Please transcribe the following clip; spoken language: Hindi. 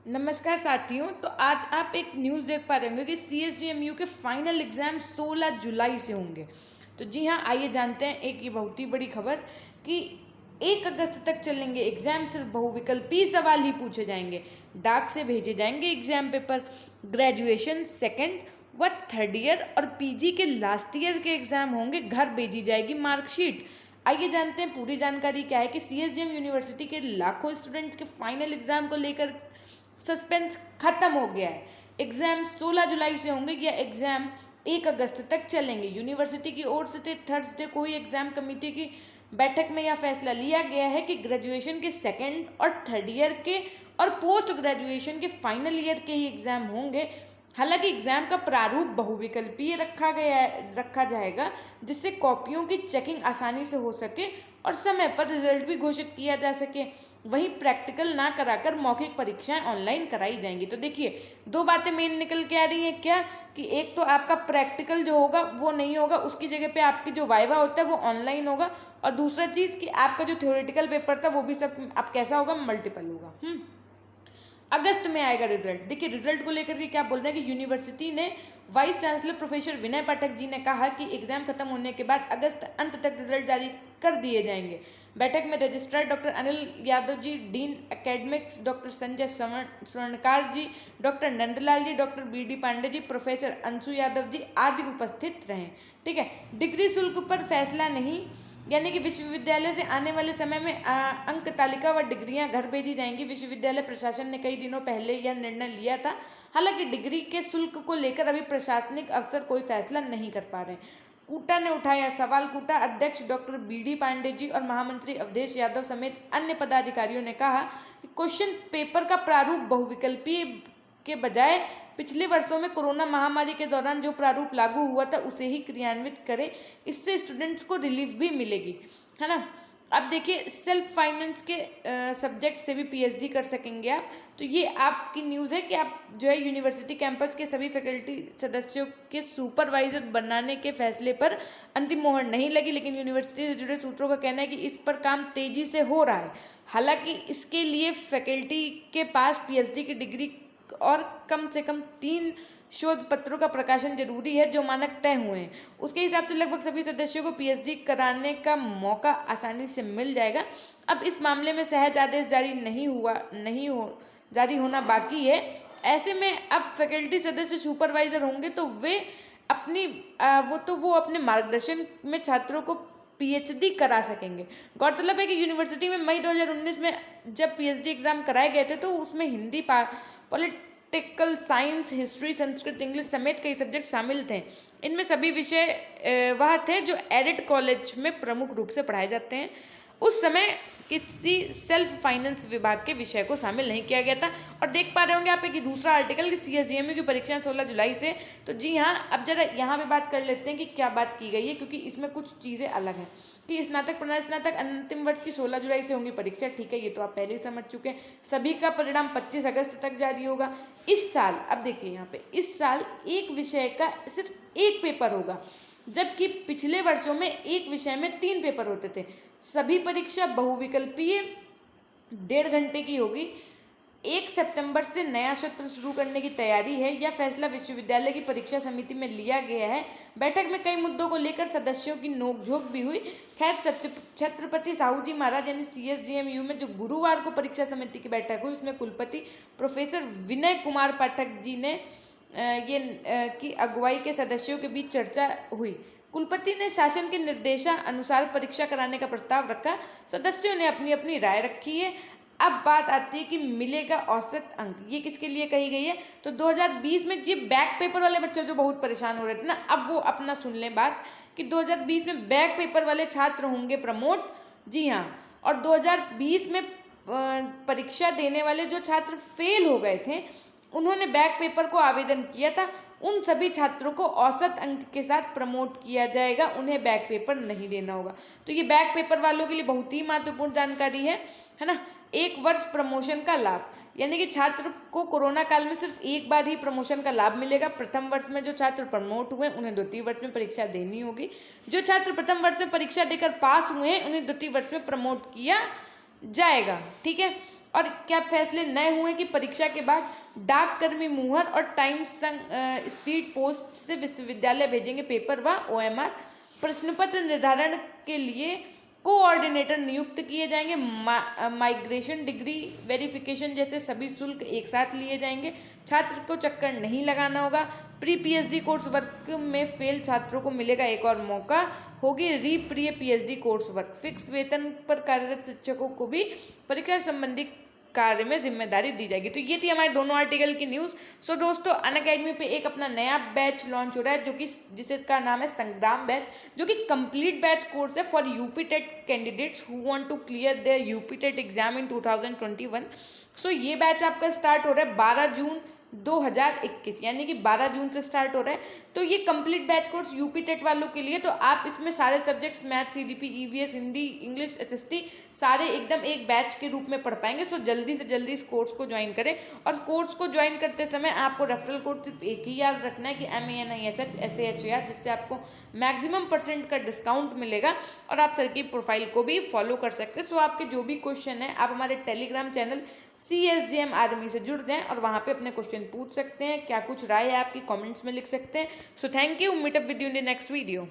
नमस्कार साथियों। तो आज आप एक न्यूज़ देख पा रहे होंगे कि CSGMU के फाइनल एग्ज़ाम 16 जुलाई से होंगे। तो जी हाँ, आइए जानते हैं एक ये बहुत ही बड़ी खबर कि 1 अगस्त तक चलेंगे एग्ज़ाम। सिर्फ बहुविकल्पीय सवाल ही पूछे जाएंगे, डाक से भेजे जाएंगे एग्ज़ाम पेपर। ग्रेजुएशन सेकेंड व थर्ड ईयर और PG के लास्ट ईयर के एग्ज़ाम होंगे, घर भेजी जाएगी मार्कशीट। आइए जानते हैं पूरी जानकारी क्या है कि CSGM यूनिवर्सिटी के लाखों स्टूडेंट्स के फाइनल एग्ज़ाम को लेकर सस्पेंस खत्म हो गया है। एग्जाम 16 जुलाई से होंगे या एग्जाम 1 अगस्त तक चलेंगे। यूनिवर्सिटी की ओर से थर्सडे को ही एग्जाम कमेटी की बैठक में यह फैसला लिया गया है कि ग्रेजुएशन के सेकेंड और थर्ड ईयर के और पोस्ट ग्रेजुएशन के फाइनल ईयर के ही एग्जाम होंगे। हालांकि एग्जाम का प्रारूप बहुविकल्पीय रखा जाएगा, जिससे कॉपियों की चेकिंग आसानी से हो सके और समय पर रिजल्ट भी घोषित किया जा सके। वहीं प्रैक्टिकल ना कराकर मौखिक परीक्षाएं ऑनलाइन कराई जाएंगी। तो देखिए, दो बातें मेन निकल के आ रही हैं क्या, कि एक तो आपका प्रैक्टिकल जो होगा वो नहीं होगा, उसकी जगह पे आपकी जो वाइवा होता है वो ऑनलाइन होगा। और दूसरा चीज़ कि आपका जो थ्योरेटिकल पेपर था वो भी सब अब कैसा होगा, मल्टीपल होगा। अगस्त में आएगा रिजल्ट। देखिए, रिजल्ट को लेकर के क्या बोल रहे हैं कि यूनिवर्सिटी ने वाइस चांसलर प्रोफेसर विनय पाठक जी ने कहा कि एग्जाम खत्म होने के बाद अगस्त अंत तक रिजल्ट जारी कर दिए जाएंगे। बैठक में registrar doctor Anil Yadav ji, dean academics doctor Sanjay स्वर्णकार जी, डॉक्टर नंदलाल जी, doctor BD Pandey ji, professor Anshu Yadav ji आदि उपस्थित रहे। ठीक है। डिग्री शुल्क पर फैसला नहीं, यानी कि विश्वविद्यालय से आने वाले समय में अंक तालिका व डिग्रियां घर भेजी जाएंगी। विश्वविद्यालय प्रशासन ने कई दिनों पहले यह निर्णय लिया था। हालांकि डिग्री के शुल्क को लेकर अभी प्रशासनिक अफसर कोई फैसला नहीं कर पा रहे। कूटा ने उठाया सवाल। कूटा अध्यक्ष डॉक्टर BD पांडे जी और महामंत्री अवधेश यादव समेत अन्य पदाधिकारियों ने कहा कि क्वेश्चन पेपर का प्रारूप बहुविकल्पीय के बजाय पिछले वर्षों में कोरोना महामारी के दौरान जो प्रारूप लागू हुआ था उसे ही क्रियान्वित करें। इससे स्टूडेंट्स को रिलीफ भी मिलेगी, है ना। अब देखिए, सेल्फ फाइनेंस के सब्जेक्ट से भी PhD कर सकेंगे आप। तो ये आपकी न्यूज़ है कि आप जो है यूनिवर्सिटी कैंपस के सभी फैकल्टी सदस्यों के सुपरवाइजर बनाने के फैसले पर अंतिम मोहर नहीं लगी, लेकिन यूनिवर्सिटी से जुड़े सूत्रों का कहना है कि इस पर काम तेजी से हो रहा है। हालांकि इसके लिए फैकल्टी के पास PhD की डिग्री और कम से कम 3 शोध पत्रों का प्रकाशन जरूरी है, जो मानक तय हुए हैं। उसके हिसाब से लगभग सभी सदस्यों को PhD कराने का मौका आसानी से मिल जाएगा। अब इस मामले में सहज आदेश जारी होना बाकी है। ऐसे में अब फैकल्टी सदस्य सुपरवाइजर होंगे तो वे अपनी वो अपने मार्गदर्शन में छात्रों को PhD करा सकेंगे। गौरतलब है कि यूनिवर्सिटी में मई 2019 में जब PhD एग्जाम कराए गए थे तो उसमें Hindi, political science, history, Sanskrit, English समेत कई सब्जेक्ट शामिल थे। इनमें सभी विषय वह थे जो एडेड कॉलेज में प्रमुख रूप से पढ़ाए जाते हैं। उस समय किसी सेल्फ फाइनेंस विभाग के विषय को शामिल नहीं किया गया था। और देख पा रहे होंगे आप एक दूसरा आर्टिकल कि CSGMU की परीक्षाएं 16 जुलाई से। तो जी हाँ, अब जरा यहाँ पे बात कर लेते हैं कि क्या बात की गई है, क्योंकि इसमें कुछ चीज़ें अलग हैं। कि स्नातक अंतिम वर्ष की 16 जुलाई से होंगी परीक्षा। ठीक है, ये तो आप पहले ही समझ चुके हैं। सभी का परिणाम 25 अगस्त तक जारी होगा। इस साल, अब देखिए यहाँ पे, इस साल एक विषय का सिर्फ एक पेपर होगा, जबकि पिछले वर्षों में एक विषय में 3 पेपर होते थे। सभी परीक्षा बहुविकल्पीय 1.5 घंटे की होगी। 1 सितंबर से नया सत्र शुरू करने की तैयारी है। यह फैसला विश्वविद्यालय की परीक्षा समिति में लिया गया है। बैठक में कई मुद्दों को लेकर सदस्यों की नोकझोंक भी हुई। खैर, छत्रपति साहू जी महाराज यानी CSGMU में जो गुरुवार को परीक्षा समिति की बैठक हुई, उसमें कुलपति प्रोफेसर विनय कुमार पाठक जी ने की अगुवाई के सदस्यों के बीच चर्चा हुई। कुलपति ने शासन के निर्देशानुसार परीक्षा कराने का प्रस्ताव रखा। सदस्यों ने अपनी अपनी राय रखी है। अब बात आती है कि मिलेगा औसत अंक। ये किसके लिए कही गई है, तो 2020 में ये बैक पेपर वाले बच्चे जो बहुत परेशान हो रहे थे ना, अब वो अपना सुन लें बात कि 2020 में बैक पेपर वाले छात्र होंगे प्रमोट। जी हाँ। और 2020 में परीक्षा देने वाले जो छात्र फेल हो गए थे, उन्होंने बैक पेपर को आवेदन किया था, उन सभी छात्रों को औसत अंक के साथ प्रमोट किया जाएगा। उन्हें बैक पेपर नहीं देना होगा। तो ये बैक पेपर वालों के लिए बहुत ही महत्वपूर्ण जानकारी है ना। 1 वर्ष प्रमोशन का लाभ, यानी कि छात्र को कोरोना काल में सिर्फ एक बार ही प्रमोशन का लाभ मिलेगा। प्रथम वर्ष में जो छात्र प्रमोट हुए उन्हें द्वितीय वर्ष में परीक्षा देनी होगी। जो छात्र प्रथम वर्ष में परीक्षा देकर पास हुए हैं उन्हें द्वितीय वर्ष में प्रमोट किया जाएगा। ठीक है। और क्या फैसले नए हुए कि परीक्षा के बाद डाक कर्मी मुहर और टाइम्स स्पीड पोस्ट से विश्वविद्यालय भेजेंगे पेपर व OMR। प्रश्न पत्र निर्धारण के लिए कोऑर्डिनेटर नियुक्त किए जाएंगे। माइग्रेशन डिग्री वेरिफिकेशन जैसे सभी शुल्क एक साथ लिए जाएंगे। छात्र को चक्कर नहीं लगाना होगा। प्री PhD कोर्स वर्क में फेल छात्रों को मिलेगा एक और मौका। होगी pre PhD course work. Fix वेतन पर कार्यरत शिक्षकों को भी परीक्षा संबंधी कार्य में जिम्मेदारी दी जाएगी। तो ये थी हमारे दोनों आर्टिकल की न्यूज़। सो दोस्तों, अनअकैडमी पे एक अपना नया बैच लॉन्च हो रहा है जो कि जिसका नाम है संग्राम बैच, जो कि कंप्लीट बैच कोर्स है for UP TET candidates who want to clear their UP TET exam in 2021। So ये बैच आपका स्टार्ट हो रहा है 12 जून 2021, यानी कि 12 जून से स्टार्ट हो रहा है। तो ये complete batch course UP TET वालों के लिए, तो आप इसमें सारे subjects math, CDP, EVS, Hindi, English, SST सारे एकदम एक बैच के रूप में पढ़ पाएंगे। सो जल्दी से जल्दी इस कोर्स को ज्वाइन करें। और कोर्स को ज्वाइन करते समय आपको रेफरल कोड सिर्फ एक ही याद रखना है कि MANISH SAHAR, जिससे आपको मैक्सिमम % का डिस्काउंट मिलेगा और आप सर की प्रोफाइल को भी फॉलो कर सकते हैं। सो आपके जो भी क्वेश्चन है आप हमारे टेलीग्राम चैनल CSGM आर्मी से जुड़ जाएं और वहाँ पे अपने क्वेश्चन पूछ सकते हैं। क्या कुछ राय है आपकी कमेंट्स में लिख सकते हैं। So thank you, meet up with you in the next video.